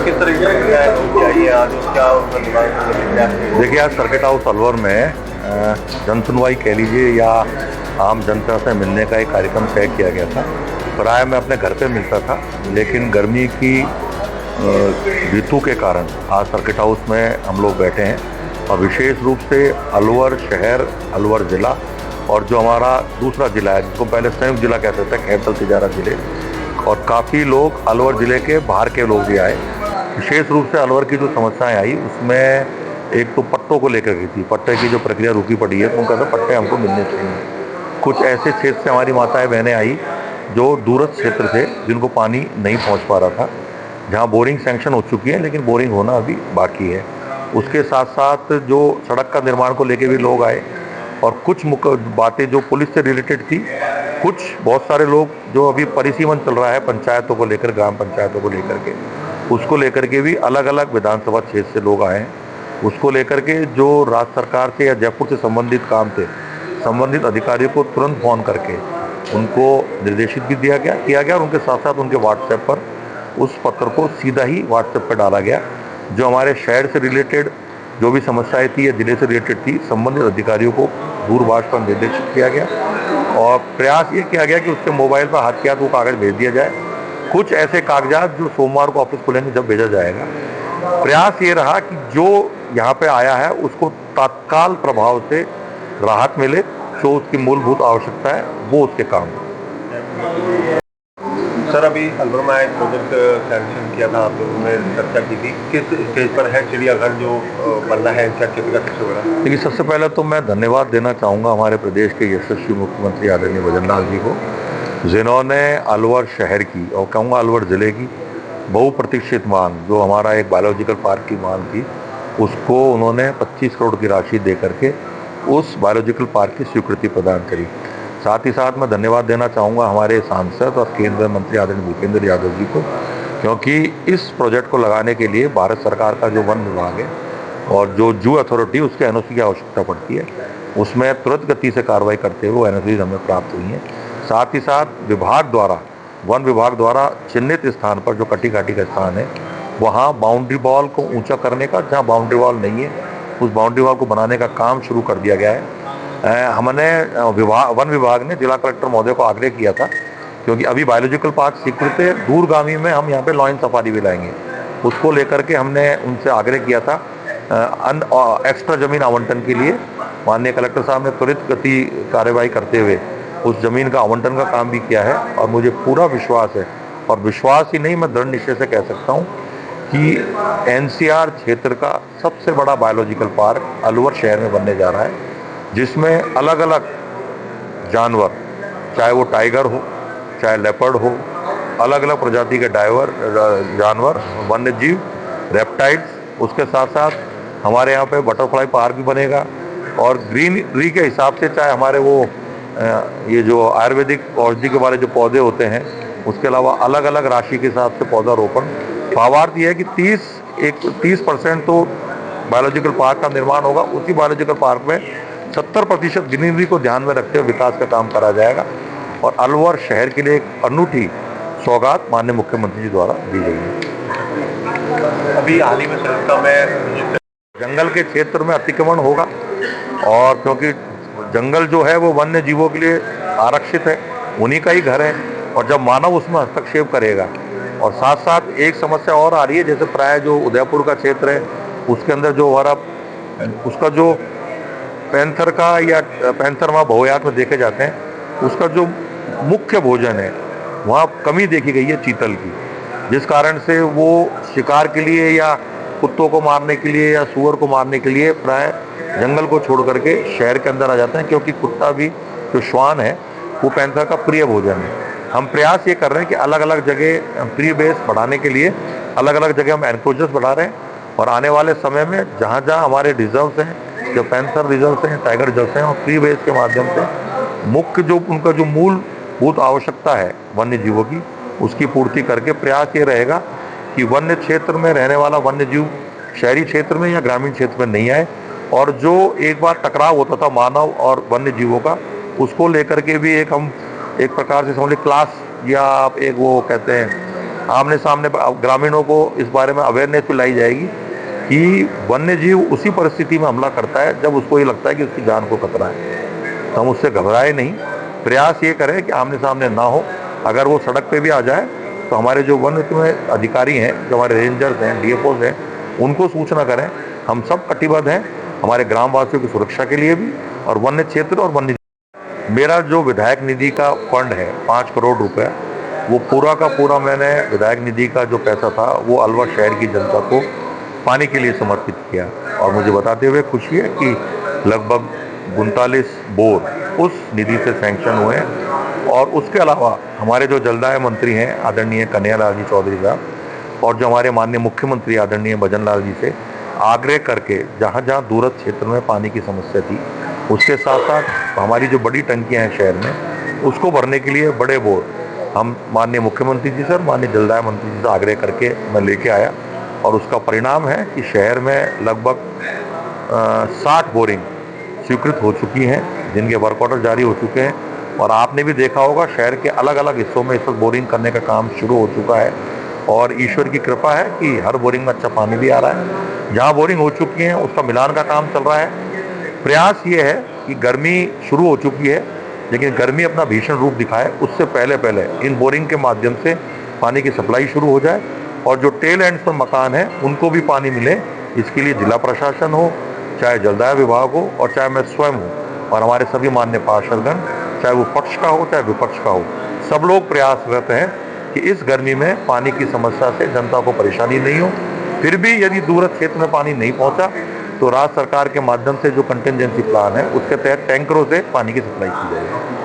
किस तरह की समस्याएं लोग की आई है आज और क्या उनका दिमाग? देखिए, आज सर्किट हाउस अलवर में जन सुनवाई कह लीजिए या आम जनता से मिलने का एक कार्यक्रम तय किया गया था। प्राय मैं अपने घर पे मिलता था, लेकिन गर्मी की ऋतु के कारण आज सर्किट हाउस में हम लोग बैठे हैं और विशेष रूप से अलवर शहर, अलवर ज़िला और जो हमारा दूसरा ज़िला है जिसको पहले संयुक्त जिला कहते थे, खैबल तिजारा ज़िले, और काफ़ी लोग अलवर ज़िले के बाहर के लोग भी आए। विशेष रूप से अलवर की जो समस्याएं आई उसमें एक तो पट्टों को लेकर की थी। पट्टे की जो प्रक्रिया रुकी पड़ी है तो उनका था पट्टे हमको मिलने चाहिए। कुछ ऐसे क्षेत्र से हमारी माताएं बहनें आई जो दूरस्थ क्षेत्र थे जिनको पानी नहीं पहुंच पा रहा था, जहां बोरिंग सैंक्शन हो चुकी है लेकिन बोरिंग होना अभी बाकी है। उसके साथ साथ जो सड़क का निर्माण को लेकर भी लोग आए और कुछ बातें जो पुलिस से रिलेटेड थी, कुछ बहुत सारे लोग जो अभी परिसीमन चल रहा है पंचायतों को लेकर, ग्राम पंचायतों को लेकर के, उसको लेकर के भी अलग अलग विधानसभा क्षेत्र से लोग आए हैं। उसको लेकर के जो राज्य सरकार से या जयपुर से संबंधित काम थे, संबंधित अधिकारियों को तुरंत फोन करके उनको निर्देशित भी किया गया और उनके साथ साथ उनके व्हाट्सएप पर उस पत्र को सीधा ही व्हाट्सएप पर डाला गया। जो हमारे शहर से रिलेटेड जो भी समस्याएं थी या जिले से रिलेटेड थी, संबंधित अधिकारियों को दूरभाष पर निर्देशित किया गया और प्रयास ये किया गया कि उसके मोबाइल पर हाथ के हाथ वो कागज़ भेज दिया जाए। कुछ ऐसे कागजात जो सोमवार को ऑफिस खुलेंगे जब भेजा जाएगा। प्रयास ये रहा कि जो यहाँ पे आया है उसको तत्काल प्रभाव से राहत मिले, जो उसकी मूलभूत आवश्यकता है वो उसके काम। सर, अभी अलवर में एक प्रोजेक्ट सैंक्शन किया था, आप लोगों ने चर्चा की थी, किस स्टेज पर है चिड़ियाघर जो बनना है एनसीआर क्षेत्र का सबसे बड़ा? देखिए, सबसे पहले तो मैं धन्यवाद देना चाहूँगा हमारे प्रदेश के यशस्वी मुख्यमंत्री आदरणीय भजन लाल जी को, जिन्होंने अलवर शहर की और कहूँगा अलवर ज़िले की बहुप्रतीक्षित मांग, जो हमारा एक बायोलॉजिकल पार्क की मांग थी, उसको उन्होंने 25 करोड़ की राशि दे करके उस बायोलॉजिकल पार्क की स्वीकृति प्रदान करी। साथ ही साथ मैं धन्यवाद देना चाहूँगा हमारे सांसद और केंद्रीय मंत्री आदरणीय भूपेंद्र यादव जी को, क्योंकि इस प्रोजेक्ट को लगाने के लिए भारत सरकार का जो वन विभाग है और जो जू अथॉरिटी, उसके एनओसी की आवश्यकता पड़ती है, उसमें तुरंत गति से कार्रवाई करते हुए एनओसी हमें प्राप्त हुई हैं। साथ ही साथ विभाग द्वारा, वन विभाग द्वारा चिन्हित स्थान पर जो कटी घाटी का स्थान है वहाँ बाउंड्री वॉल को ऊंचा करने का, जहाँ बाउंड्री वॉल नहीं है उस बाउंड्री वॉल को बनाने का काम शुरू कर दिया गया है। हमने वन विभाग ने जिला कलेक्टर महोदय को आग्रह किया था, क्योंकि अभी बायोलॉजिकल पार्क स्वीकृत है, दूरगामी में हम यहाँ पे लॉयन सफारी भी लाएंगे। उसको लेकर के हमने उनसे आग्रह किया था एक्स्ट्रा ज़मीन आवंटन के लिए। माननीय कलेक्टर साहब ने त्वरित गति कार्यवाही करते हुए उस ज़मीन का आवंटन का काम भी किया है और मुझे पूरा विश्वास है, और विश्वास ही नहीं, मैं दृढ़ निश्चय से कह सकता हूँ कि एनसीआर क्षेत्र का सबसे बड़ा बायोलॉजिकल पार्क अलवर शहर में बनने जा रहा है, जिसमें अलग अलग जानवर, चाहे वो टाइगर हो, चाहे लेपर्ड हो, अलग अलग प्रजाति के जानवर, वन्य जीव, रेप्टाइल्स, उसके साथ साथ हमारे यहाँ पे बटरफ्लाई पार्क भी बनेगा और ग्रीनरी के हिसाब से, चाहे हमारे वो ये जो आयुर्वेदिक औषधि के वाले जो पौधे होते हैं, उसके अलावा अलग अलग राशि के हिसाब से पौधारोपण। भावार्थ ये है कि 30% तो बायोलॉजिकल पार्क का निर्माण होगा, उसी बायोलॉजिकल पार्क में 70% ग्रीनरी को ध्यान में रखते हुए विकास का काम करा जाएगा और अलवर शहर के लिए एक अनूठी सौगात माननीय मुख्यमंत्री जी द्वारा दी गई है। अभी हाल ही में सरिस्का में जंगल के क्षेत्र में अतिक्रमण होगा और क्योंकि जंगल जो है वो वन्य जीवों के लिए आरक्षित है, उन्हीं का ही घर है, और जब मानव उसमें हस्तक्षेप करेगा, और साथ साथ एक समस्या और आ रही है, जैसे प्राय जो उदयपुर का क्षेत्र है उसके अंदर जो हमारा उसका जो पैंथर का या पैंथर वहाँ बहुयात में देखे जाते हैं, उसका जो मुख्य भोजन है वहाँ कमी देखी गई है चीतल की, जिस कारण से वो शिकार के लिए या कुत्तों को मारने के लिए या सूअर को मारने के लिए प्राय जंगल को छोड़ करके शहर के अंदर आ जाते हैं, क्योंकि कुत्ता भी, जो श्वान है, वो पैंथर का प्रिय भोजन है। हम प्रयास ये कर रहे हैं कि अलग अलग जगह प्री बेस बढ़ाने के लिए अलग अलग जगह हम एनक्रोचर्स बढ़ा रहे हैं और आने वाले समय में जहाँ जहाँ हमारे रिजर्व्स हैं, जो पैंथर रिजर्व्स हैं, टाइगर रिजर्व्स हैं, और प्री बेस के माध्यम से मुख्य जो उनका जो मूलभूत आवश्यकता है वन्य जीवों की, उसकी पूर्ति करके प्रयास ये रहेगा कि वन्य क्षेत्र में रहने वाला वन्य जीव शहरी क्षेत्र में या ग्रामीण क्षेत्र में नहीं आए, और जो एक बार टकराव होता था मानव और वन्य जीवों का, उसको लेकर के भी हम एक प्रकार से समझ क्लास, या आप एक वो कहते हैं आमने सामने ग्रामीणों को इस बारे में अवेयरनेस लाई जाएगी कि वन्य जीव उसी परिस्थिति में हमला करता है जब उसको ये लगता है कि उसकी जान को खतरा है। तो हम उससे घबराए नहीं, प्रयास ये करें कि आमने सामने ना हो। अगर वो सड़क पे भी आ जाए तो हमारे जो वन्य में अधिकारी हैं, जो हमारे रेंजर्स हैं, डीएफओज हैं, उनको सूचना करें। हम सब कटिबद्ध हैं हमारे ग्रामवासियों की सुरक्षा के लिए भी और वन्य क्षेत्र और वन्य। मेरा जो विधायक निधि का फंड है 5 करोड़ रुपए, वो पूरा का पूरा मैंने विधायक निधि का जो पैसा था वो अलवर शहर की जनता को पानी के लिए समर्पित किया। और मुझे बताते हुए खुशी है कि लगभग 39 बोर उस निधि से सैंक्शन हुए हैं। और उसके अलावा हमारे जो जलदाय मंत्री हैं आदरणीय कन्हैयालाल जी चौधरी साहब और जो हमारे माननीय मुख्यमंत्री आदरणीय भजन लाल जी से आग्रह करके जहाँ जहाँ दूरस्थ क्षेत्र में पानी की समस्या थी, उसके साथ साथ हमारी जो बड़ी टंकियाँ हैं शहर में, उसको भरने के लिए बड़े बोर हम माननीय मुख्यमंत्री जी से और माननीय जलदाय मंत्री जी से आग्रह करके मैं लेके आया। और उसका परिणाम है कि शहर में लगभग 60 बोरिंग स्वीकृत हो चुकी हैं, जिनके वर्क ऑर्डर जारी हो चुके हैं। और आपने भी देखा होगा शहर के अलग अलग हिस्सों में इस वक्त बोरिंग करने का काम शुरू हो चुका है। और ईश्वर की कृपा है कि हर बोरिंग में अच्छा पानी भी आ रहा है। जहाँ बोरिंग हो चुकी हैं उसका मिलान का काम चल रहा है। प्रयास ये है कि गर्मी शुरू हो चुकी है, लेकिन गर्मी अपना भीषण रूप दिखाए उससे पहले पहले इन बोरिंग के माध्यम से पानी की सप्लाई शुरू हो जाए और जो टेल एंड पर मकान है उनको भी पानी मिले। इसके लिए जिला प्रशासन हो, चाहे जलदाय विभाग हो और चाहे मैं स्वयं हूँ और हमारे सभी मान्य पार्षदगण, चाहे वो पक्ष का हो चाहे विपक्ष का हो, सब लोग प्रयासरत हैं कि इस गर्मी में पानी की समस्या से जनता को परेशानी नहीं हो। फिर भी यदि दूरस्थ क्षेत्र में पानी नहीं पहुंचा तो राज्य सरकार के माध्यम से जो कंटिजेंसी प्लान है उसके तहत टैंकरों से पानी की सप्लाई की जाएगी।